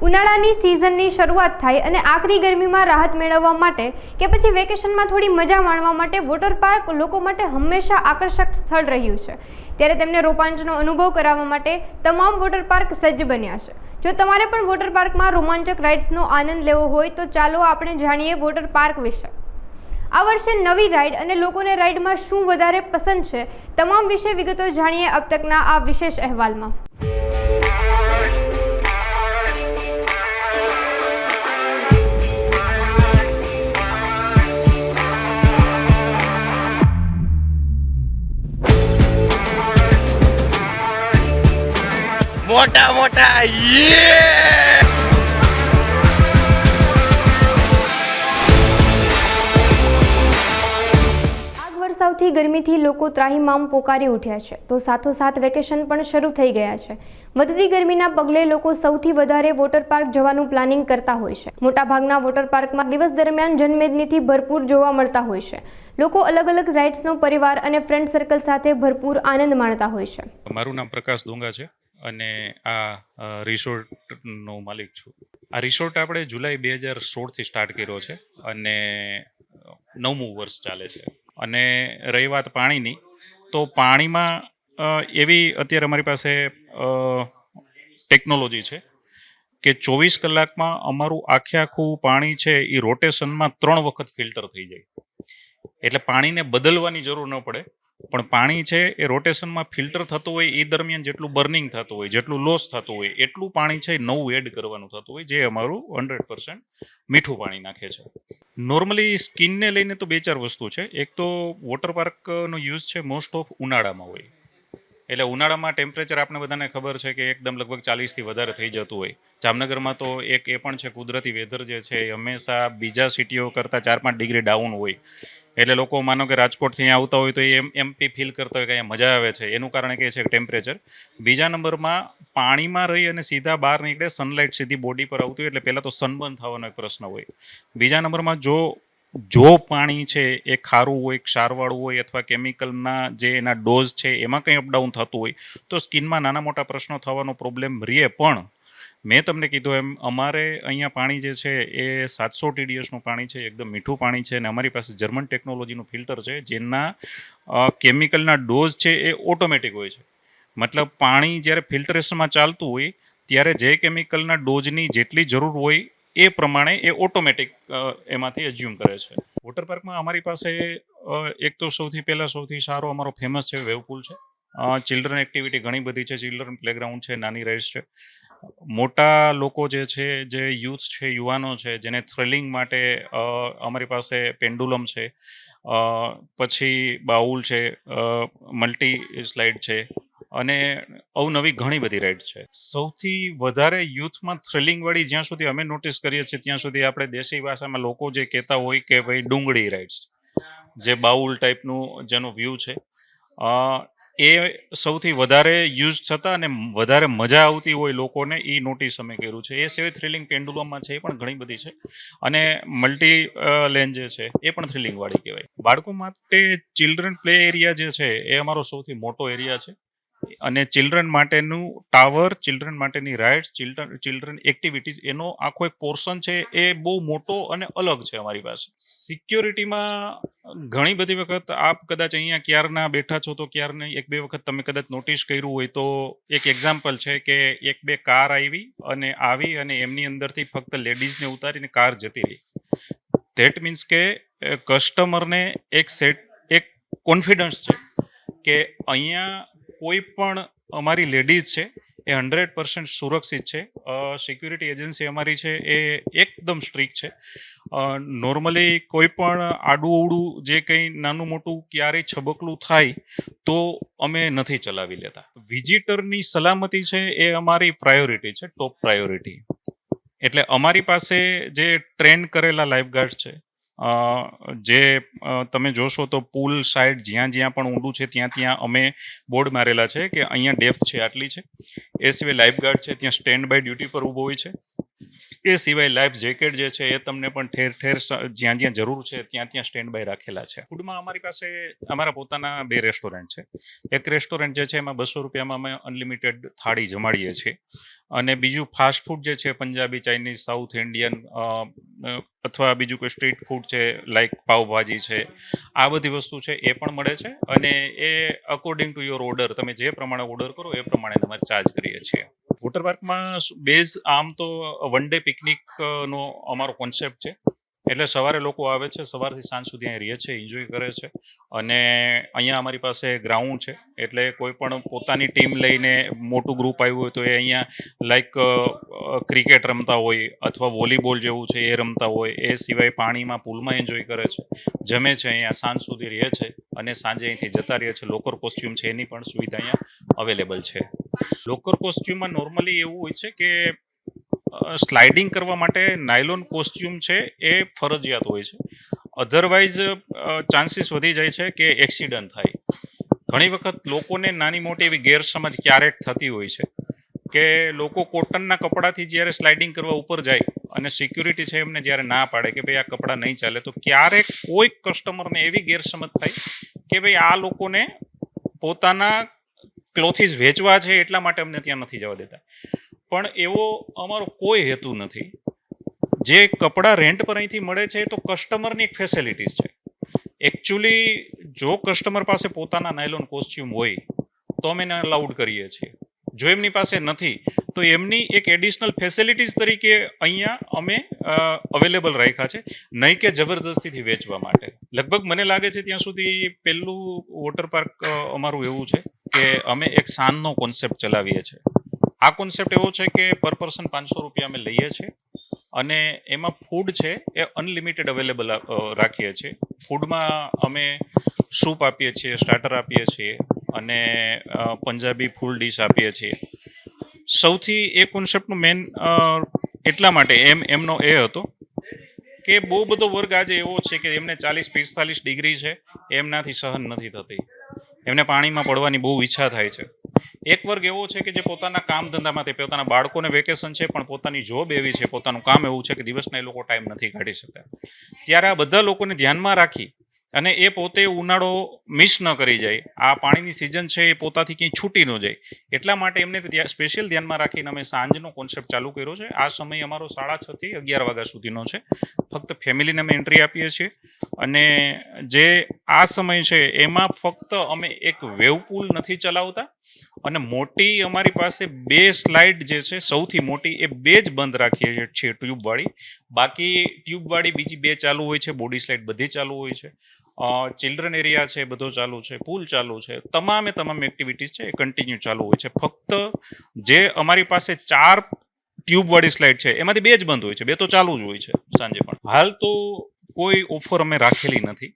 ઉનાળાની સિઝનની શરૂઆત થાય અને આકરી ગરમીમાં રાહત મેળવવા માટે કે પછી વેકેશનમાં થોડી મજા માણવા માટે વોટર પાર્ક લોકો માટે હંમેશા આકર્ષક સ્થળ રહ્યું છે। ત્યારે તેમને રોમાંચનો અનુભવ કરાવવા માટે તમામ વોટર પાર્ક સજ્જ બન્યા છે। જો તમારે પણ વોટર પાર્કમાં રોમાંચક રાઇડ્સનો આનંદ લેવો હોય તો ચાલો આપણે જાણીએ વોટર પાર્ક વિશે। આ વર્ષે નવી રાઇડ અને લોકોને રાઇડમાં શું વધારે પસંદ છે તમામ વિશે વિગતો જાણીએ અબ તકના આ વિશેષ અહેવાલમાં। मोटा मोटा ये આગ વરસાવથી ગરમીથી લોકો ત્રાહિમામ પોકારી ઉઠ્યા છે તો સાથોસાથ વેકેશન પણ શરૂ થઈ ગયા છે। વધતી ગરમીના પગલે લોકો સૌથી વધારે વોટર પાર્ક જવાનું પ્લાનિંગ કરતા હોય છે। મોટાભાગના વોટર પાર્કમાં દિવસ દરમિયાન જનમેદનીથી ભરપૂર જોવા મળતા હોય છે। લોકો અલગ અલગ રાઇડ્સનો પરિવાર અને ફ્રેન્ડ સર્કલ સાથે ભરપૂર આનંદ માણતા હોય છે। મારું નામ પ્રકાશ ડોંગા છે અને આ રિસોર્ટનો માલિક છું। આ રિસોર્ટ આપણે જુલાઈ 2016થી સ્ટાર્ટ કર્યો છે અને 9મું વર્ષ ચાલે છે। અને રહી વાત પાણીની, તો પાણીમાં એવી અત્યારે અમારી પાસે ટેકનોલોજી છે કે 24 કલાકમાં અમારું આખું પાણી છે એ રોટેશનમાં 3 વખત ફિલ્ટર થઈ જાય। એટલે પાણીને બદલવાની જરૂર ન પડે, પણ પાણી છે એ રોટેશનમાં ફિલ્ટર થતું હોય એ દરમિયાન જેટલું બર્નિંગ થતું હોય, જેટલું લોસ થતું હોય એટલું પાણી છે નવું એડ કરવાનું થતું હોય, જે અમારું 100% મીઠું પાણી નાખે છે। નોર્મલી સ્કિનને લઈને તો 2-4 વસ્તુ છે। એક તો વોટર પાર્કનો યુઝ છે મોસ્ટ ઓફ ઉનાળામાં હોય, એટલે ઉનાળામાં ટેમ્પરેચર આપણે બધાને ખબર છે કે એકદમ લગભગ 40થી વધારે થઈ જતું હોય। જામનગરમાં તો એક એ પણ છે કુદરતી વેધર જે છે એ હંમેશા બીજા સિટીઓ કરતાં 4-5 ડિગ્રી ડાઉન હોય। એટલે લોકો માનો કે રાજકોટથી અહીંયા આવતા હોય તો એ એમપી ફીલ કરતા હોય કે અહીંયા મજા આવે છે, એનું કારણ કે છે ટેમ્પરેચર। બીજા નંબરમાં પાણીમાં રહી અને સીધા બહાર નીકળે, સનલાઇટ સીધી બોડી પર આવતી હોય એટલે પહેલાં તો સનબર્ન થવાનો એક પ્રશ્ન હોય। બીજા નંબરમાં જો પાણી છે એ ખારું હોય, ક્ષારવાળું હોય અથવા કેમિકલના જે એના ડોઝ છે એમાં કંઈ અપડાઉન થતું હોય તો સ્કિનમાં નાના મોટા પ્રશ્નો થવાનો પ્રોબ્લેમ રહે। પણ મેં તમને કીધું એમ અમારે અહીંયા પાણી જે છે એ 700 TDSનું પાણી છે, એકદમ મીઠું પાણી છે અને અમારી પાસે જર્મન ટેકનોલોજીનું ફિલ્ટર છે જેના કેમિકલના ડોઝ છે એ ઓટોમેટિક હોય છે। મતલબ પાણી જ્યારે ફિલ્ટરેશનમાં ચાલતું હોય ત્યારે જે કેમિકલના ડોઝની જેટલી જરૂર હોય એ પ્રમાણે એ ઓટોમેટિક એમાંથી એઝ્યુમ કરે છે। વોટર પાર્કમાં અમારી પાસે એક તો સૌથી સારો અમારો ફેમસ છે વેવપુલ છે। ચિલ્ડ્રન એક્ટિવિટી ઘણી બધી છે, ચિલ્ડ્રન પ્લેગ્રાઉન્ડ છે, નાની રાઇડ્સ છે। મોટા લોકો જે છે, જે યુથ છે, યુવાનો છે, જેને થ્રિલિંગ માટે અમારી પાસે પેન્ડુલમ છે, પછી બાઉલ છે, મલ્ટી સ્લાઇડ છે અને અવનવી ઘણી બધી રાઇડ છે। સૌથી વધારે યુથમાં થ્રિલિંગવાળી જ્યાં સુધી અમે નોટિસ કરીએ છીએ ત્યાં સુધી આપણે દેશી ભાષામાં લોકો જે કહેતા હોય કે ભાઈ ડુંગળી રાઇડ્સ, જે બાઉલ ટાઈપનું જેનો વ્યૂ છે, એ સૌથી વધારે યુઝ થતા અને વધારે મજા આવતી હોય લોકોને એ નોટિસ અમે કર્યું છે। એ સિવાય થ્રિલિંગ પેન્ડુલમમાં છે એ પણ ઘણી બધી છે અને મલ્ટી લેન જે છે એ પણ થ્રિલિંગવાળી કહેવાય। બાળકો માટે ચિલ્ડ્રન પ્લે એરિયા જે છે એ અમારો સૌથી મોટો એરિયા છે અને ચિલ્ડ્રન માટેનું ટાવર, ચિલ્ડ્રન માટેની રાઇડ્સ, ચિલ્ડ્રન એક્ટિવિટીઝ, એનો આખો એક પોર્શન છે એ બહુ મોટો અને અલગ છે અમારી પાસે। સિક્યોરિટીમાં ઘણી બધી વખત આપ કદાચ અહીંયા ક્યારના બેઠા છો તો ક્યારની 1-2 વખત તમે કદાચ નોટિસ કર્યું હોય તો એક એક્ઝામ્પલ છે કે 1-2 કાર આવી અને એમની અંદરથી ફક્ત લેડીઝને ઉતારીને કાર જતી રહી। ધેટ મીન્સ કે કસ્ટમરને એક કોન્ફિડન્સ છે કે અહીંયા કોઈ પણ અમારી લેડીઝ છે એ 100% સુરક્ષિત છે। સિક્યુરિટી એજન્સી અમારી છે એ એકદમ સ્ટ્રિક્ટ છે। નોર્મલી કોઈ પણ આડું અવડું જે કંઈ નાનું મોટું ક્યારેય છબકલું થાય તો અમે નથી ચલાવી લેતા। વિઝિટરની સલામતી છે એ અમારી પ્રાયોરિટી છે, ટોપ પ્રાયોરિટી। એટલે અમારી પાસે જે ટ્રેન કરેલા લાઈફગાર્ડ છે, જે તમે જોશો તો પુલ સાઈડ જ્યાં પણ ઊંડું છે ત્યાં અમે બોર્ડ મારેલા છે કે અહીંયા ડેપ્થ છે આટલી છે। એ સિવાય લાઈફગાર્ડ છે ત્યાં સ્ટેન્ડ બાય ડ્યુટી પર ઊભો હોય છે એ સિવાય લાઈફ જેકેટ જે છે એ તમને પણ ઠેર ઠેર જ્યાં જ્યાં જરૂર છે ત્યાં સ્ટેન્ડ બાય રાખેલા છે. ફૂડમાં અમારી પાસે અમારા પોતાના 2 રેસ્ટોરન્ટ છે. એક રેસ્ટોરન્ટ જે છે એમાં 200 રૂપિયામાં અમે અનલિમિટેડ થાળી જમાડીએ છીએ, અને બીજું ફાસ્ટ ફૂડ જે છે પંજાબી, ચાઇનીઝ, સાઉથ ઇન્ડિયન અથવા બીજું કોઈ સ્ટ્રીટ ફૂડ છે લાઈક પાવભાજી છે, આ બધી વસ્તુ છે એ પણ મળે છે. અને એ અકોર્ડિંગ ટુ યોર ઓર્ડર, તમે જે પ્રમાણે ઓર્ડર કરો એ પ્રમાણે તમારે ચાર્જ કરીએ છીએ. વોટર પાર્કમાં બેઝ આમ તો વન ડે પિકનિકનો અમારો કોન્સેપ્ટ છે. એટલે સવારે લોકો આવે છે, સવારથી સાંજ સુધી અહીં રહે છે, એન્જોય કરે છે. અને અહીંયા અમારી પાસે ગ્રાઉન્ડ છે, એટલે કોઈ પણ પોતાની ટીમ લઈને મોટું ગ્રુપ આવ્યું હોય તો એ અહીંયા લાઈક ક્રિકેટ રમતા હોય અથવા વોલીબોલ જેવું છે એ રમતા હોય. એ સિવાય પાણીમાં પૂલમાં એન્જોય કરે છે, જમે છે, અહીંયા સાંજ સુધી રહે છે અને સાંજે અહીંથી જતા રહે છે. લોકર કોસ્ચ્યુમ છે એની પણ સુવિધા અહીંયા અવેલેબલ છે. લોકર કોસ્ચ્યુમમાં નોર્મલી એવું હોય છે કે સ્લાઇડિંગ કરવા માટે નાયલોન કોસ્ચ્યુમ છે એ ફરજિયાત હોય છે. અધરવાઇઝ ચાન્સીસ વધી જાય છે કે એક્સિડન્ટ થાય. ઘણી વખત લોકોને નાની મોટી એવી ગેરસમજ ક્યારેક થતી હોય છે કે લોકો કોટનના કપડાથી જ્યારે સ્લાઇડિંગ કરવા ઉપર જાય અને સિક્યુરિટી છે એમને જ્યારે ના પાડે કે ભાઈ આ કપડાં નહીં ચાલે, તો ક્યારેક કોઈક કસ્ટમરને એવી ગેરસમજ થાય કે ભાઈ આ લોકોને પોતાના ક્લોથીસ વેચવા છે એટલા માટે અમને ત્યાં નથી જવા દેતા. પણ એવો અમારો કોઈ હેતુ નથી. જે કપડાં રેન્ટ પર અહીંથી મળે છે તો કસ્ટમરની એક ફેસિલિટીઝ છે. એકચ્યુઅલી જો કસ્ટમર પાસે પોતાના નાયલોન કોસ્ચ્યુમ હોય તો અમે એને અલાઉડ કરીએ છીએ. જો એમની પાસે નથી તો એમની એક એડિશનલ ફેસિલિટીઝ તરીકે અહીંયા અમે અવેલેબલ રાખ્યા છે, નહીં કે જબરદસ્તીથી વેચવા માટે. લગભગ મને લાગે છે ત્યાં સુધી પહેલું વોટર પાર્ક અમારું એવું છે કે અમે એક સાંજનો કોન્સેપ્ટ ચલાવીએ છીએ. આ કોન્સેપ્ટ એવો છે કે પર પર્સન 500 રૂપિયા અમે લઈએ છીએ અને એમાં ફૂડ છે એ અનલિમિટેડ અવેલેબલ રાખીએ છીએ. ફૂડમાં અમે સૂપ આપીએ છીએ, સ્ટાર્ટર આપીએ છીએ અને પંજાબી ફૂલ ડીશ આપીએ છીએ. સૌથી એ કોન્સેપ્ટનું મેન એટલા માટે એમનો એ હતો કે બહુ બધો વર્ગ આજે એવો છે કે એમને 40-45 ડિગ્રી છે, એમનાથી સહન નથી થતી. એમને પાણીમાં પડવાની બહુ ઈચ્છા થાય છે. એક વર્ગ એવો છે કે જે પોતાના કામ ધંધામાંથી, પોતાના બાળકોને વેકેશન છે પણ પોતાની જોબ એવી છે, પોતાનું કામ એવું છે કે દિવસના એ લોકો ટાઈમ નથી કાઢી શકતા. ત્યારે આ બધા લોકોને ધ્યાનમાં રાખી અને એ પોતે ઉનાળો મિસ ન કરી જાય, આ પાણીની સિઝન છે એ પોતાથી ક્યાંય છૂટી ન જાય, એટલા માટે એમને સ્પેશિયલ ધ્યાનમાં રાખીને અમે સાંજનો કોન્સેપ્ટ ચાલુ કર્યો છે. આ સમય અમારો 6:30 થી 11 વાગ્યા સુધીનો છે. ફક્ત ફેમિલીને અમે એન્ટ્રી આપીએ છીએ અને જે આ સમય છે એમાં ફક્ત અમે એક વેવ પુલ નથી ચલાવતા અને મોટી અમારી પાસે 2 સ્લાઇડ જે છે સૌથી મોટી એ 2 જ બંધ રાખીએ છીએ ટ્યુબવાળી. બાકી ટ્યુબવાળી બીજી 2 ચાલુ હોય છે, બોડી સ્લાઇડ બધી ચાલુ હોય છે, ચિલ્ડ્રન એરિયા છે બધો ચાલુ છે, પુલ ચાલુ છે, તમામ એક્ટિવિટીઝ છે એ કન્ટિન્યુ ચાલુ હોય છે. ફક્ત જે અમારી પાસે 4 ટ્યુબવાળી સ્લાઇડ છે એમાંથી 2 જ બંધ હોય છે, 2 તો ચાલુ જ હોય છે સાંજે પણ. હાલ તો કોઈ ઓફર અમે રાખેલી નથી,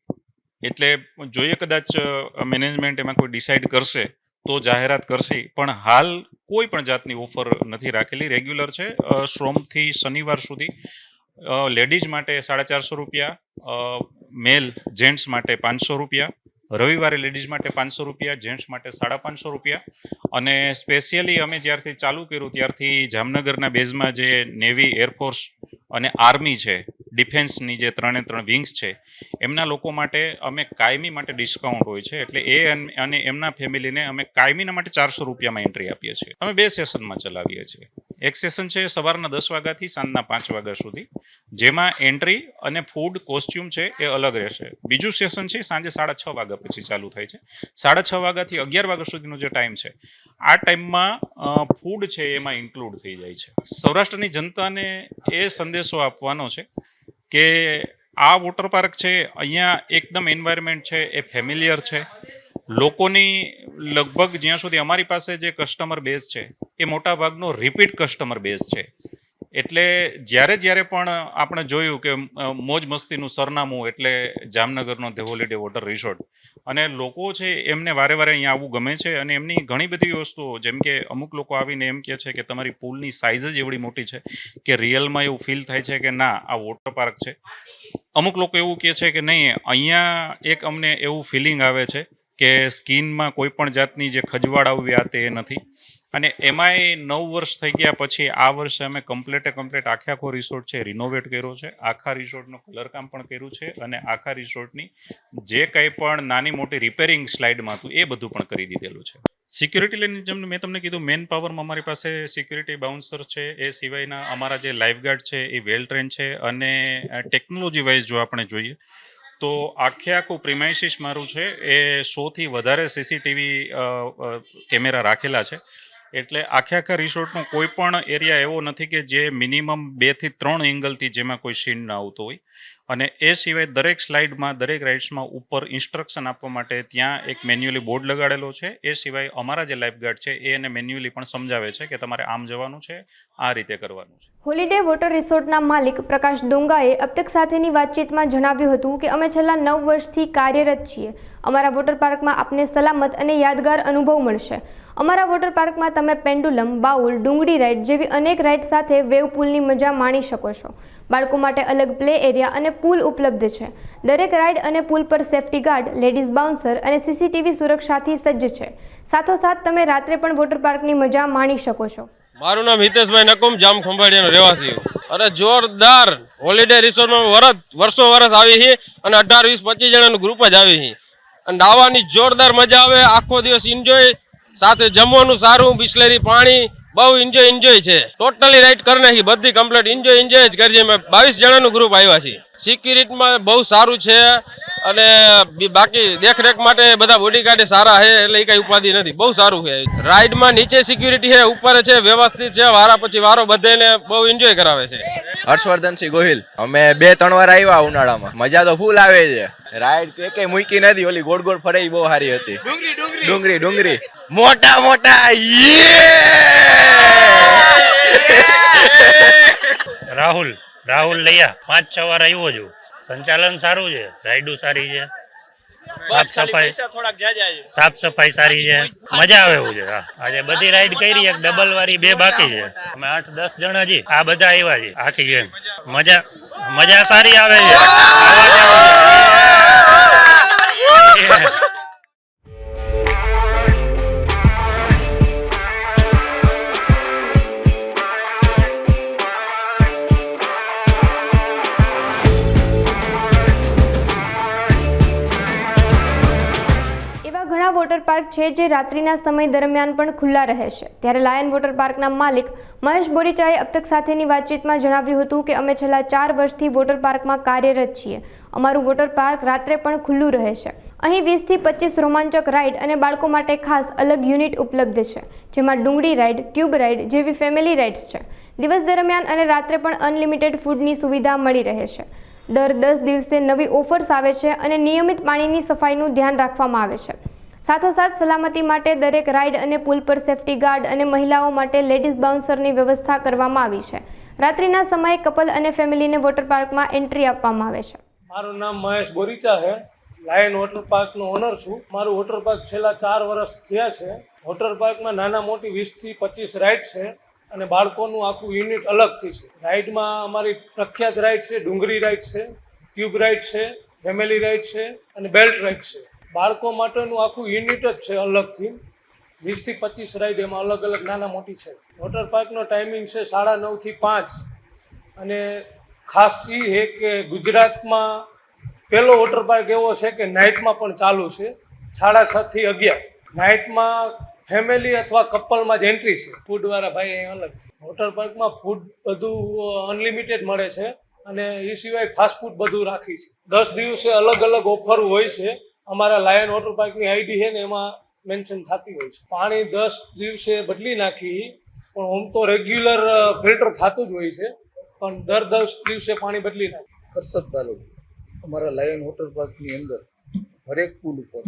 એટલે જોઈએ કદાચ મેનેજમેન્ટ એમાં કોઈ ડિસાઇડ કરશે તો જાહેરાત કરશે, પણ હાલ કોઈ પણ જાતની ઓફર નથી રાખેલી. રેગ્યુલર છે. સોમથી શનિવાર સુધી લેડીઝ માટે 450 રૂપિયા, મેલ જેન્ટ્સ માટે 500 રૂપિયા, રવિવારે લેડીઝ માટે 500 રૂપિયા, જેન્ટ્સ માટે 550 રૂપિયા. અને સ્પેશિયલી અમે જ્યારથી ચાલુ કર્યું ત્યારથી જામનગરના બેઝમાં જે નેવી, એરફોર્સ અને આર્મી છે, ડિફેન્સની જે 3 વિંગ્સ છે એમના લોકો માટે અમે કાયમી માટે ડિસ્કાઉન્ટ હોય છે, એટલે એ અને એમના ફેમિલીને અમે કાયમીના માટે 400 રૂપિયામાં એન્ટ્રી આપીએ છીએ. અમે 2 સેશનમાં ચલાવીએ છીએ. એક સેશન છે સવારના 10 વાગ્યાથી સાંજના 5 વાગ્યા સુધી, જેમાં એન્ટ્રી અને ફૂડ કોસ્ચ્યુમ છે એ અલગ રહેશે. બીજું સેશન છે સાંજે 6:30 વાગ્યા પછી ચાલુ થાય છે. 6:30 વાગ્યાથી 11 વાગ્યા સુધીનો જે ટાઈમ છે આ ટાઈમમાં ફૂડ છે એમાં ઇન્ક્લુડ થઈ જાય છે. સૌરાષ્ટ્રની જનતાને એ સંદેશો આપવાનો છે કે આ વોટર પાર્ક છે અહીંયા એકદમ એન્વાયરમેન્ટ છે એ ફેમિલિયર છે. લોકોની લગભગ જ્યાં સુધી અમારી પાસે જે કસ્ટમર બેઝ છે એ મોટા ભાગનો રિપીટ કસ્ટમર બેઝ છે. એટલે જ્યારે પણ આપણે જોયું કે મોજ મસ્તીનું સરનામું એટલે જામનગરનો ધ હોલિડે વોટર રિસોર્ટ, અને લોકો છે એમને વારે અહીંયા આવવું ગમે છે. અને એમની ઘણી બધી વસ્તુઓ, જેમ કે અમુક લોકો આવીને એમ કહે છે કે તમારી પુલની સાઇઝ જ એવડી મોટી છે કે રિયલમાં એવું ફીલ થાય છે કે ના આ વોટર પાર્ક છે. અમુક લોકો એવું કહે છે કે નહીં, અહીંયા એક અમને એવું ફિલિંગ આવે છે કે સ્કિનમાં કોઈ પણ જાતની જે ખજવાળ આવી આ તે નથી. અને એમાંય 9 વર્ષ થઈ ગયા પછી આ વર્ષે અમે કમ્પ્લીટ આખો રિસોર્ટ છે રિનોવેટ કર્યો છે. આખા રિસોર્ટનું કલરકામ પણ કર્યું છે અને આખા રિસોર્ટની જે કંઈ પણ નાની મોટી રિપેરિંગ સ્લાઇડમાં હતું એ બધું પણ કરી દીધેલું છે. સિક્યુરિટી લઈને જેમ મેં તમને કીધું મેન પાવરમાં અમારી પાસે સિક્યુરિટી બાઉન્સર છે. એ સિવાયના અમારા જે લાઈફગાર્ડ છે એ વેલ ટ્રેન છે. અને ટેકનોલોજી વાઇઝ જો આપણે જોઈએ તો આખું પ્રિમાઇસીસ મારું છે એ 100થી વધારે સીસીટીવી કેમેરા રાખેલા છે. એટલે આખા રિસોર્ટનો કોઈ પણ એરિયા એવો નથી કે જે મિનિમમ 2 થી 3 એંગલથી જેમાં કોઈ સીન ના આવતો હોય. અને એ સિવાય દરેક સ્લાઇડમાં દરેક રાઇડ્સમાં ઉપર ઇન્સ્ટ્રક્શન આપવા માટે ત્યાં એક મેન્યુઅલી બોર્ડ લગાડેલો છે. એ સિવાય અમારા જે લાઈફગાર્ડ છે એ એને મેન્યુઅલી પણ સમજાવે છે કે તમારે આમ જવાનું છે, આ રીતે કરવાનું છે. હોલિડે વોટર રિસોર્ટના માલિક પ્રકાશ ડોંગાએ અબતક સાથેની વાતચીતમાં જણાવ્યું હતું કે અમે છેલ્લા 9 વર્ષથી કાર્યરત છીએ. અમારા વોટર પાર્કમાં આપને સલામત અને યાદગાર અનુભવ મળશે. અમારા વોટર પાર્કમાં તમે પેન્ડુલમ, બાઉલ, ડુંગળી રાઇડ જેવી અનેક રાઇડ સાથે વેવ પુલની મજા માણી શકો છો. બાળકો માટે અલગ પ્લે એરિયા અને પુલ ઉપલબ્ધ છે. દરેક રાઇડ અને પુલ પર સેફ્ટી ગાર્ડ, લેડીઝ બાઉન્સર અને સીસીટીવી સુરક્ષાથી સજ્જ છે. સાથોસાથ તમે રાત્રે પણ વોટર પાર્કની મજા માણી શકો છો. મારું નામ હિતેશભાઈ નકુમ, જામ ખંભાળિયાનો રહેવાસી. અરે જોરદાર હોલિડે રિસોર્ટમાં વર્ષો વર્ષ આવી હી અને 18, 20, 25 જણાનું ગ્રુપ જ આવી હી અને નાવાની જોરદાર મજા આવે. આખો દિવસ એન્જોય, સાથે જમવાનું સારું, બિસ્લેરી પાણી, બહુ એન્જોય છે. ટોટલી રાઈડ કરી નાખી, બધી કમ્પ્લીટ એન્જોય જ કરી છે. અમે 22 જણાનું ગ્રુપ આવ્યા છીએ. સિક્યુરિટીમાં બહુ સારું છે અને બાકી દેખરેખ માટે બધા બોડીગાર્ડ સારા છે, એટલે એ કઈ ઉપાધિ નથી. બહુ સારું છે. રાઈડમાં નીચે સિક્યુરિટી છે, ઉપર છે, વ્યવસ્થિત છે. વારા પછી વારો બધાને બહુ એન્જોય કરાવે છે. હર્ષવર્ધનસિંહ ગોહિલ. અમે 2-3 વાર આવ્યા ઉનાળામાં. મજા તો ફૂલ આવે છે. રાઈડ કે મૂકી નથી, ઓલી ગોળ ગોળ ફરે બહુ સારી હતી. ડુંગરી મોટા રાહુલ લૈયા 5-6 વાર આવ્યો છું. સંચાલન સારું છે, રાઈડો સારી છે, સાફ સફાઈ સારી છે, મજા આવે એવું છે. હા, આજે બધી રાઈડ કરી, એક ડબલ વાળી 2 બાકી છે. અમે 8-10 જણા છીએ, આ બધા આવ્યા છે. આખી ગેમ મજા સારી આવે છે. વોટર પાર્ક છે જે રાત્રિના સમય દરમિયાન પણ ખુલ્લા રહે છે. ત્યારે લાયન વોટર પાર્કના માલિક મહેશ બોરીચાએ અબતક સાથેની વાતચીતમાં જણાવ્યું હતું કે અમે છેલ્લા 4 વર્ષથી વોટર પાર્કમાં કાર્યરત છીએ. અમારું વોટર પાર્ક રાત્રે પણ ખુલ્લું રહે છે. અહીં 20 થી 25 રોમાંચક રાઇડ અને બાળકો માટે ખાસ અલગ યુનિટ ઉપલબ્ધ છે, જેમાં ડુંગળી રાઇડ, ટ્યુબ રાઇડ જેવી ફેમિલી રાઇડ્સ છે. દિવસ દરમિયાન અને રાત્રે પણ અનલિમિટેડ ફૂડની સુવિધા મળી રહે છે. દર 10 દિવસે નવી ઓફર્સ આવે છે અને નિયમિત પાણીની સફાઈનું ધ્યાન રાખવામાં આવે છે. સાથોસાથ સલામતી માટે દરેક રાઇડ અને પુલ પર સેફ્ટી ગાર્ડ અને મહિલાઓ માટે લેડીઝ બાઉન્સરની વ્યવસ્થા કરવામાં આવી છે. રાત્રિના સમયે કપલ અને ફેમિલીને વોટર પાર્કમાં એન્ટ્રી આપવામાં આવે છે. મારું નામ મહેશ બોરીચા છે. લાયન વોટર પાર્કનો ઓનર છું. મારું વોટર પાર્ક છેલ્લા 4 વર્ષ થયા છે. વોટર પાર્કમાં નાના મોટી 20 થી 25 રાઇડ છે અને બાળકોનું આખું યુનિટ અલગથી છે. રાઇડમાં અમારી પ્રખ્યાત રાઇડ છે, ડુંગળી રાઇડ છે, ટ્યુબ રાઇડ છે, ફેમિલી રાઇડ છે અને બેલ્ટ રાઇડ છે. બાળકો માટેનું આખું યુનિટ જ છે અલગથી. 20 થી 25 રાઇડ એમાં અલગ અલગ નાના મોટી છે. વોટર પાર્કનો ટાઈમિંગ છે 9:30 થી 5 અને ખાસ એ છે કે ગુજરાતમાં પહેલો વોટર પાર્ક એવો છે કે નાઇટમાં પણ ચાલુ છે. 6:30 થી 11 નાઇટમાં ફેમિલી અથવા કપલમાં જ એન્ટ્રી છે. ફૂડવાળા ભાઈ અહીં અલગથી. વોટર પાર્કમાં ફૂડ બધું અનલિમિટેડ મળે છે અને એ સિવાય ફાસ્ટ ફૂડ બધું રાખી છે. 10 દિવસે અલગ અલગ ઓફર હોય છે. અમારા લાયન વોટર પાર્કની આઈડી છે ને એમાં મેન્શન થતી હોય છે. પાણી 10 દિવસે બદલી નાખી, પણ આમ તો રેગ્યુલર ફિલ્ટર થતું જ હોય છે, પણ દર 10 દિવસે પાણી બદલી નાખી. હર્ષદ બાલોદ. અમારા લાયન વોટર પાર્કની અંદર હરેક પુલ ઉપર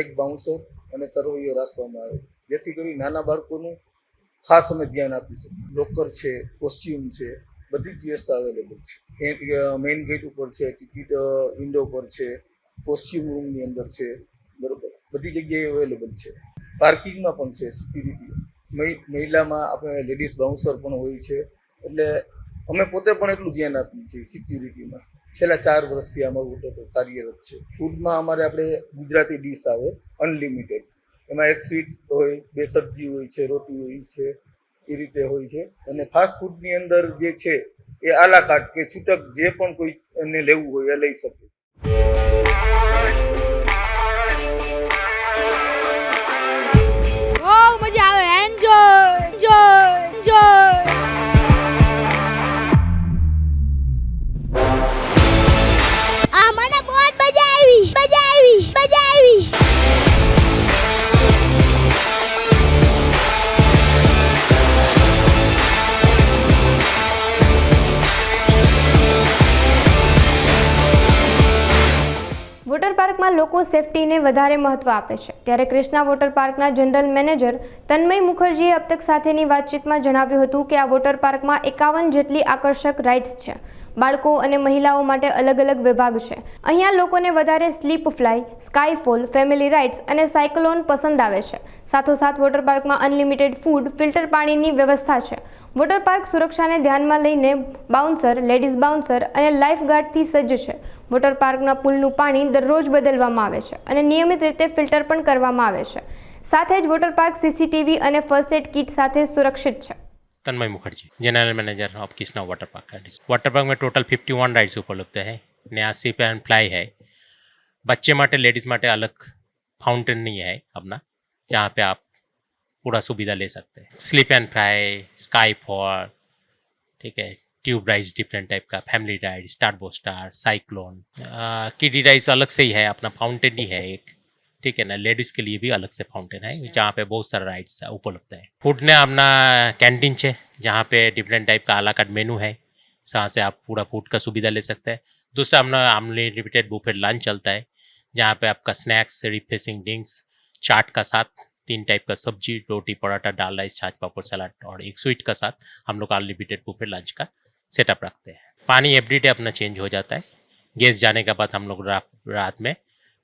એક બાઉન્સર અને તરવૈયો રાખવામાં આવે, જેથી કરી નાના બાળકોનું ખાસ અમે ધ્યાન આપી શકીએ. લોકર છે, કોસ્ચ્યુમ છે, બધી જ વ્યવસ્થા અવેલેબલ છે. મેઇન ગેટ ઉપર છે, ટિકિટ વિન્ડો પર છે, કોસ્ચ્યુમ રૂમની અંદર છે, બરાબર, બધી જગ્યાએ અવેલેબલ છે. પાર્કિંગમાં પણ છે સિક્યુરિટી. મહિલામાં આપણે લેડીઝ બાઉન્સર પણ હોય છે. એટલે અમે પોતે પણ એટલું ધ્યાન આપીએ છીએ સિક્યુરિટીમાં. છેલ્લા 4 વર્ષથી અમારું કાર્યરત છે. ફૂડમાં અમારે આપણે ગુજરાતી ડીશ આવે અનલિમિટેડ, એમાં એક સ્વીટ હોય, 2 સબ્જી હોય છે, રોટી હોય છે, એ રીતે હોય છે. અને ફાસ્ટ ફૂડની અંદર જે છે એ આલા કાર્ટ કે છૂટક જે પણ કોઈ એને લેવું હોય એ લઈ શકે. બહુ મજા આવે. એન્જોય. આ મને બહુ મજા આવી. વોટર પાર્કમાં લોકો સેફટીને વધારે મહત્વ આપે છે, ત્યારે કૃષ્ણા વોટર પાર્કના જનરલ મેનેજર તન્મય મુખર્જીએ અબ તક સાથેની વાતચીતમાં જણાવ્યું હતું કે આ વોટર પાર્કમાં 51 જેટલી આકર્ષક રાઇડ્સ છે. બાળકો અને મહિલાઓ માટે અલગ અલગ વિભાગ છે. અહીંયા લોકોને વધારે સ્લીપ ફ્લાય, સ્કાયફોલ, ફેમિલી રાઇડ્સ અને સાયક્લોન પસંદ આવે છે. સાથોસાથ વોટર પાર્કમાં અનલિમિટેડ ફૂડ, ફિલ્ટર પાણીની વ્યવસ્થા છે. વોટર પાર્ક સુરક્ષાને ધ્યાનમાં લઈને બાઉન્સર, લેડીઝ બાઉન્સર અને લાઇફ ગાર્ડથી સજ્જ છે. વોટર પાર્કના પુલનું પાણી દરરોજ બદલવામાં આવે છે અને નિયમિત રીતે ફિલ્ટર પણ કરવામાં આવે છે. સાથે જ વોટર પાર્ક સીસીટીવી અને ફર્સ્ટ એડ કિટ સાથે સુરક્ષિત છે. Tanmay Mukherjee, general manager of Krishna water park. Water park में टोटल 51 राइड्स उपलब्ध है। नया सिप एंड फ्लाई है। बच्चे माटे लेडीज माटे अलग फाउंटेन नहीं है अपना, जहाँ पे आप पूरा सुविधा ले सकते हैं। Slip and fly, sky fall, ठीक है, ट्यूब राइड्स डिफरेंट टाइप का, फैमिली राइड, स्टार बोस्टार, साइक्लोन, किडी राइड्स अलग से ही है, अपना फाउंटेन ही है एक, ठीक है ना। लेडीज के लिए भी अलग से फाउंटेन है, जहाँ पे बहुत सारा राइड्स उपलब्ध है। फूड ने अपना कैंटीन है, जहाँ पे डिफरेंट टाइप का आला कार्ट मेनू है, जहाँ से आप पूरा फूड का सुविधा ले सकते हैं। दूसरा अपना अनलिमिटेड बुफेट लंच चलता है, जहाँ पे आपका स्नैक्स, रिफ्रेशिंग ड्रिंक्स, चाट का साथ 3 टाइप का सब्जी, रोटी, पराठा, दाल, राइस, छाछ, पापड़, सलाद और एक स्वीट का साथ हम लोग अनलिमिटेड बुफेट लंच का सेटअप रखते हैं। पानी एवरीडे अपना चेंज हो जाता है। गैस जाने के बाद हम लोग रात में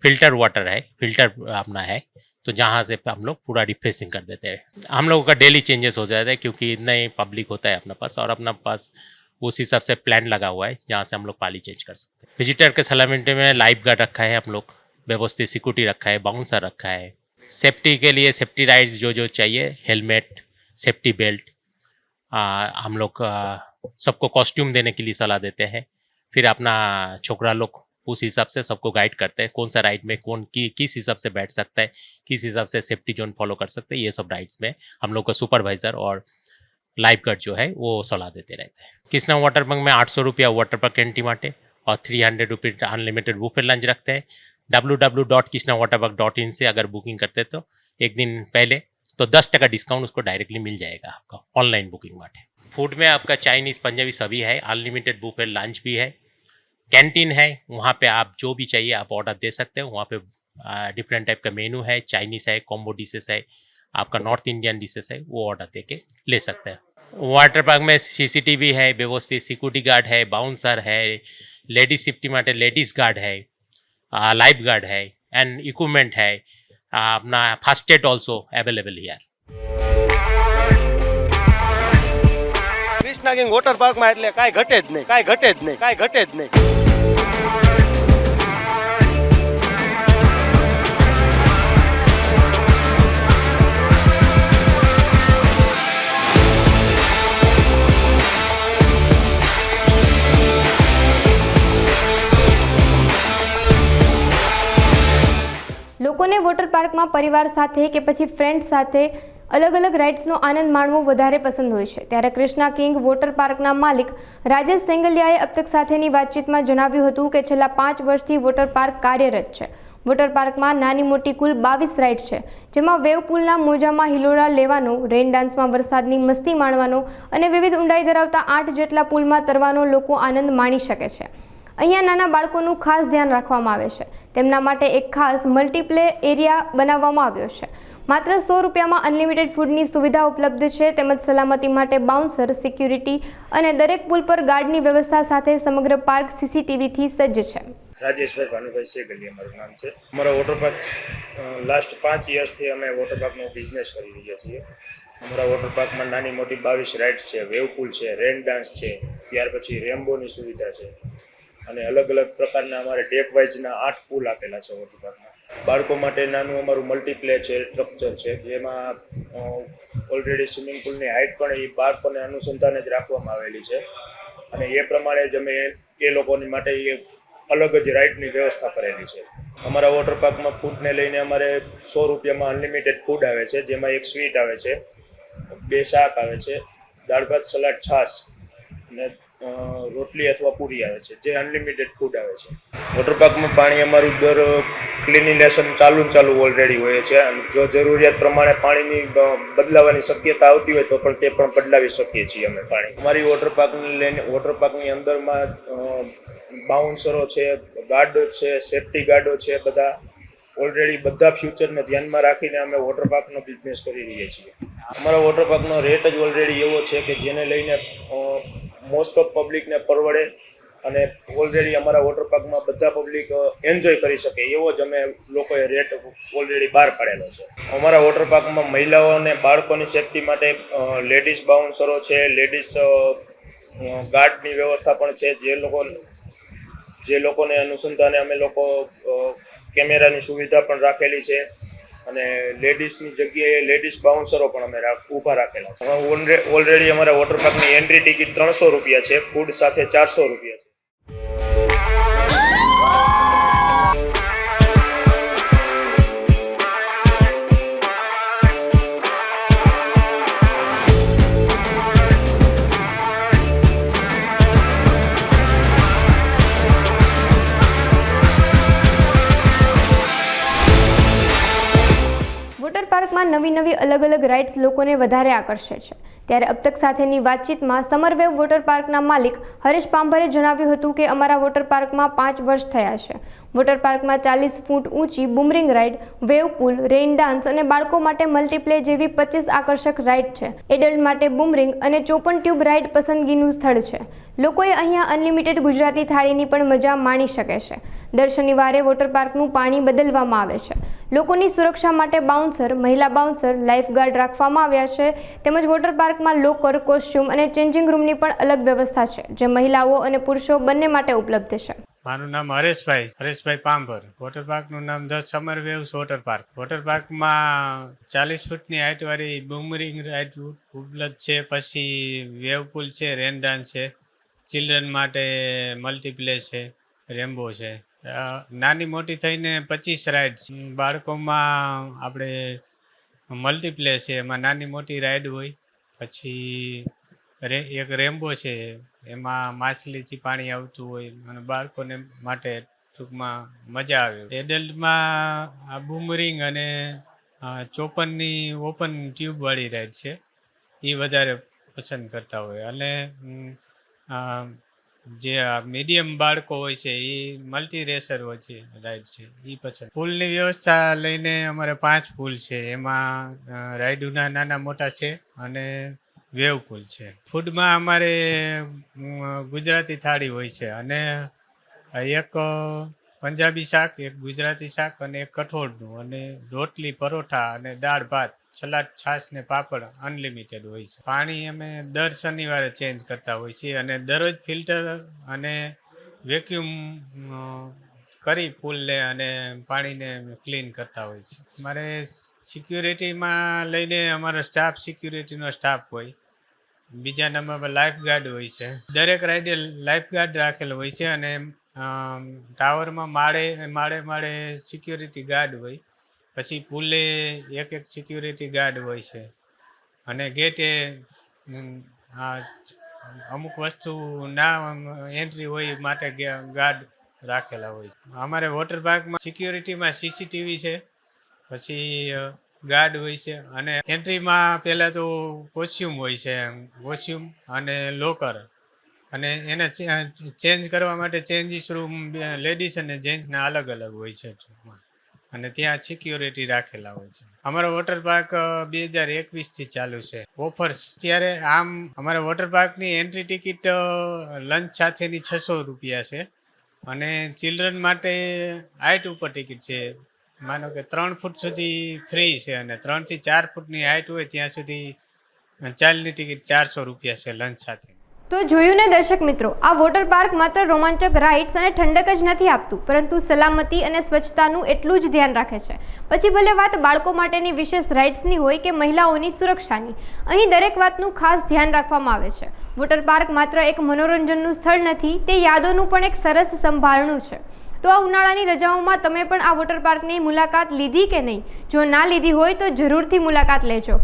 फिल्टर वाटर है, फिल्टर अपना है, तो जहाँ से हम लोग पूरा रिफ्रेशिंग कर देते हैं। हम लोगों का डेली चेंजेस हो जाता है, क्योंकि इतना ही पब्लिक होता है अपने पास, और अपना पास उस हिसाब से प्लान लगा हुआ है, जहाँ से हम लोग पानी चेंज कर सकते हैं। विजिटर के सलामिटी में लाइफ गार्ड रखा है, हम लोग व्यवस्थित सिक्योरिटी रखा है, बाउंसर रखा है। सेफ्टी के लिए सेफ्टी राइड्स जो चाहिए, हेलमेट, सेफ्टी बेल्ट, हम लोग सबको कॉस्ट्यूम देने के लिए सलाह देते हैं। फिर अपना छोकरा लोग उस हिसाब से सबको गाइड करते हैं, कौन सा राइड में कौन किस हिसाब से बैठ सकता है, किस हिसाब से सेफ्टी जोन फॉलो कर सकते हैं। ये सब राइड्स में हम लोग का सुपरवाइजर और लाइफ गार्ड जो है वो सलाह देते रहते हैं। कृष्णा वाटर पार्क में 800 रुपया वाटर पार्क एंट्री माटे और 300 रुपये अनलिमिटेड बुफेट लंच रखते हैं। www.krishnawaterpark.in से अगर बुकिंग करते तो एक दिन पहले तो 10% डिस्काउंट उसको डायरेक्टली मिल जाएगा आपका ऑनलाइन बुकिंग माटे। फूड में आपका चाइनीज़, पंजाबी सभी है, अनलिमिटेड बुफेट लंच भी है, कैंटीन है, वहाँ पे आप जो भी चाहिए आप ऑर्डर दे सकते हो। वहाँ पे डिफरेंट टाइप का मेनू है, चाइनीज़ है, कॉम्बो डिशेस है, आपका नॉर्थ इंडियन डिशेस है, वो ऑर्डर दे के ले सकते हैं। वाटर पार्क में सीसीटीवी है, व्यवस्थित सिक्योरिटी गार्ड है, बाउंसर है, लेडीज सेफ्टी माटे लेडीज गार्ड है, लाइफ गार्ड है एंड इक्विपमेंट है, अपना first aid also available here. Krishna king water park में એટલે કાંઈ ઘટે જ નહીં, કાંઈ ઘટે જ નહીં, કાંઈ ઘટે જ નહીં। લોકોને વોટર પાર્કમાં પરિવાર સાથે કે પછી ફ્રેન્ડ સાથે અલગ અલગ રાઇડ્સનો આનંદ માણવો વધારે પસંદ હોય છે, ત્યારે કૃષ્ણા કિંગ વોટર પાર્કના માલિક રાજેશ સેંગલિયાએ અબ તક સાથેની વાતચીતમાં જણાવ્યું હતું કે છેલ્લા 5 વર્ષથી વોટર પાર્ક કાર્યરત છે. વોટર પાર્કમાં નાની મોટી કુલ 22 રાઇડ છે, જેમાં વેવ પુલના મોજામાં હિલોળા લેવાનો, રેઇન ડાન્સમાં વરસાદની મસ્તી માણવાનો અને વિવિધ ઊંડાઈ ધરાવતા 8 જેટલા પુલમાં તરવાનો લોકો આનંદ માણી શકે છે. અહીંયા નાના બાળકોનું ખાસ ધ્યાન રાખવામાં આવે છે. તેમના માટે એક ખાસ મલ્ટીપ્લે એરિયા બનાવવામાં આવ્યો છે. માત્ર 100 રૂપિયામાં અનલિમિટેડ ફૂડની સુવિધા ઉપલબ્ધ છે, તેમજ સલામતી માટે બાઉન્સર, સિક્યુરિટી અને દરેક પુલ પર ગાર્ડની વ્યવસ્થા સાથે સમગ્ર પાર્ક સીસીટીવીથી સજ્જ છે. રાજેશભાઈ ભાનુભાઈ સેગલિયા મારું નામ છે. અમારા વોટર પાર્ક લાસ્ટ 5 યર્સથી અમે વોટર પાર્કનો બિઝનેસ કરી રહ્યા છીએ. અમારા વોટર પાર્કમાં નાની મોટી 22 રાઇડ્સ છે, વેવ પુલ છે, રેન ડાન્સ છે, ત્યાર પછી રેમ્બોની સુવિધા છે અને અલગ અલગ પ્રકારના અમારે ડેપ વાઇઝના 8 પુલ આપેલા છે વોટર પાર્કમાં. બાળકો માટે નાનું અમારું મલ્ટીપ્લે છે, સ્ટ્રક્ચર છે, જેમાં ઓલરેડી સ્વિમિંગ પુલની હાઇટ પણ એ બાળકોને અનુસંધાને જ રાખવામાં આવેલી છે અને એ પ્રમાણે જ અમે એ લોકોની માટે એ અલગ જ રાઇડની વ્યવસ્થા કરેલી છે. અમારા વોટર પાર્કમાં ફૂડને લઈને અમારે 100 રૂપિયામાં અનલિમિટેડ ફૂડ આવે છે, જેમાં એક સ્વીટ આવે છે, 2 શાક આવે છે, દાળ ભાત સલાડ છાશ અને રોટલી અથવા પૂરી આવે છે, જે અનલિમિટેડ ફૂડ આવે છે. વોટર પાર્કમાં પાણી અમારું ક્લિનિનેશન ચાલુ ઓલરેડી હોય છે અને જો જરૂરિયાત પ્રમાણે પાણીની બદલાવાની શક્યતા આવતી હોય તો પણ તે પણ બદલાવી શકીએ છીએ અમે પાણી. અમારી વોટર પાર્કની અંદરમાં બાઉન્સરો છે, ગાર્ડ છે, સેફ્ટી ગાર્ડો છે, બધા ફ્યુચરને ધ્યાનમાં રાખીને અમે વોટર પાર્કનો બિઝનેસ કરી રહ્યા છીએ. અમારા વોટર પાર્કનો રેટ જ ઓલરેડી એવો છે કે જેને લઈને મોસ્ટ ઓફ પબ્લિકને પરવડે અને ઓલરેડી અમારા વોટર પાર્કમાં બધા પબ્લિક એન્જોય કરી શકે એવો જ અમે લોકોએ રેટ ઓલરેડી બહાર પાડેલો છે. અમારા વોટર પાર્કમાં મહિલાઓ અને બાળકોની સેફટી માટે લેડીઝ બાઉન્સરો છે, લેડીઝ ગાર્ડની વ્યવસ્થા પણ છે, જે લોકોને અનુસંધાને અમે લોકો કેમેરાની સુવિધા પણ રાખેલી છે અને લેડીઝની જગ્યાએ લેડીઝ બાઉન્સરો પણ અમે ઊભા રાખેલા છે. ઓલરેડી અમારા વોટર પાર્કની એન્ટ્રી ટિકિટ 300 રૂપિયા છે, ફૂડ સાથે 400 રૂપિયા છે. વોટર પાર્કમાં નવી અલગ રાઇડ્સ લોકોને વધારે આકર્ષે છે. ત્યારે અબ તક સાથેની વાતચીતમાં સમરવેવ વોટર પાર્કના માલિક હરેશ પાંભરે જણાવ્યું હતું કે અમારા વોટર પાર્કમાં 5 વર્ષ થયા છે. વોટર પાર્કમાં 40 ફૂટ ઊંચી બુમરિંગ રાઇડ, વેવ પુલ, રેઇન ડાન્સ અને બાળકો માટે મલ્ટીપ્લે જેવી 25 આકર્ષક રાઇડ છે. એડલ્ટ માટે બુમરિંગ અને ચોપન ટ્યુબ રાઇડ પસંદગીનું સ્થળ છે. લોકોએ અહીંયા અનલિમિટેડ ગુજરાતી થાળીની પણ મજા માણી શકે છે. દર શનિવારે વોટર પાર્કનું પાણી બદલવામાં આવે છે. લોકોની સુરક્ષા માટે બાઉન્સર, મહિલા બાઉન્સર, લાઇફગાર્ડ રાખવામાં આવ્યા છે. તેમજ વોટર પાર્કમાં લોકર, કોસ્ચ્યુમ અને ચેન્જિંગ રૂમની પણ અલગ વ્યવસ્થા છે, જે મહિલાઓ અને પુરુષો બંને માટે ઉપલબ્ધ છે. મારું નામ હરેશભાઈ પાંભર. વોટર પાર્કનું નામ the summer waves water park. Water પાર્કમાં 40 ફૂટની હાઇટ વાળી બુમરિંગ રાઇડ ઉપલબ્ધ છે, પછી વેવ પુલ છે, રેન ડાન્સ છે, ચિલ્ડ્રન માટે મલ્ટીપ્લે છે, રેમ્બો છે. નાની મોટી થઈને 25 રાઇડ્સ. બાળકોમાં આપણે મલ્ટીપ્લે છે, એમાં નાની મોટી રાઇડ હોય. પછી એક રેમ્બો છે, એમાં માછલીથી પાણી આવતું હોય અને બાળકોને માટે ટૂંકમાં મજા આવે. એડલ્ટમાં આ બુમરિંગ અને 54ની ઓપન ટ્યુબવાળી રાઇડ છે, એ વધારે પસંદ કરતા હોય. અને જે મીડિયમ બાળકો હોય છે એ મલ્ટી રેસર હોય છે રાઇડ છે, એ પસંદ. પુલની વ્યવસ્થા લઈને અમારે 5 પુલ છે, એમાં રાઇડોના નાના મોટા છે અને વેવ પુલ છે. ફૂડમાં અમારે ગુજરાતી થાળી હોય છે અને એક પંજાબી શાક, એક ગુજરાતી શાક અને એક કઠોળનું, અને રોટલી, પરોઠા અને દાળ ભાત, સલાડ, છાશ ને પાપડ અનલિમિટેડ હોય છે. પાણી અમે દર શનિવારે ચેન્જ કરતા હોય છીએ અને દરરોજ ફિલ્ટર અને વેક્યુમ કરી પુલને અને પાણીને ક્લીન કરતા હોય છે. અમારે સિક્યુરિટીમાં લઈને અમારો સિક્યુરિટીનો સ્ટાફ હોય. બીજા નંબર પર લાઈફગાર્ડ હોય છે. દરેક રાઇડે લાઈફગાર્ડ રાખેલો હોય છે અને ટાવરમાં માળે સિક્યુરિટી ગાર્ડ હોય. પછી પુલે એક સિક્યુરિટી ગાર્ડ હોય છે અને ગેટે અમુક વસ્તુ ના એન્ટ્રી હોય માટે ગાર્ડ રાખેલા હોય છે. અમારે વોટર પાર્કમાં સિક્યુરિટીમાં CCTV છે, પછી ગાર્ડ હોય છે અને એન્ટ્રીમાં પહેલાં તો કોસ્ચ્યુમ હોય છે, કોસ્ચ્યુમ અને લોકર, અને એને ચેન્જ કરવા માટે ચેન્જીસ રૂમ લેડીઝ અને જેન્ટ્સના અલગ હોય છે ટૂંકમાં, અને ત્યાં સિક્યોરિટી રાખેલા હોય છે. અમારો વોટર પાર્ક 2021થી ચાલુ છે. ઓફર્સ ત્યારે આમ અમારા વોટર પાર્કની એન્ટ્રી ટિકિટ લંચ સાથેની 600 રૂપિયા છે અને ચિલ્ડ્રન માટે હાઇટ ઉપર ટિકિટ છે. માનો કે 3 ફૂટ સુધી ફ્રી છે અને 3 થી 4 ફૂટની હાઇટ હોય ત્યાં સુધી ચાલની ટિકિટ 400 રૂપિયા છે લંચ સાથે. તો જોયું ને દર્શક મિત્રો, આ વોટર પાર્ક માત્ર રોમાંચક રાઇડ્સ અને ઠંડક જ નથી આપતું, પરંતુ સલામતી અને સ્વચ્છતાનું એટલું જ ધ્યાન રાખે છે. પછી ભલે વાત બાળકો માટેની વિશેષ રાઇડ્સની હોય કે મહિલાઓની સુરક્ષાની, અહીં દરેક વાતનું ખાસ ધ્યાન રાખવામાં આવે છે. વોટર પાર્ક માત્ર એક મનોરંજનનું સ્થળ નથી, તે યાદોનું પણ એક સરસ સંભાળણું છે. તો આ ઉનાળાની રજાઓમાં તમે પણ આ વોટર પાર્કની મુલાકાત લીધી કે નહીં? જો ના લીધી હોય તો જરૂરથી મુલાકાત લેજો.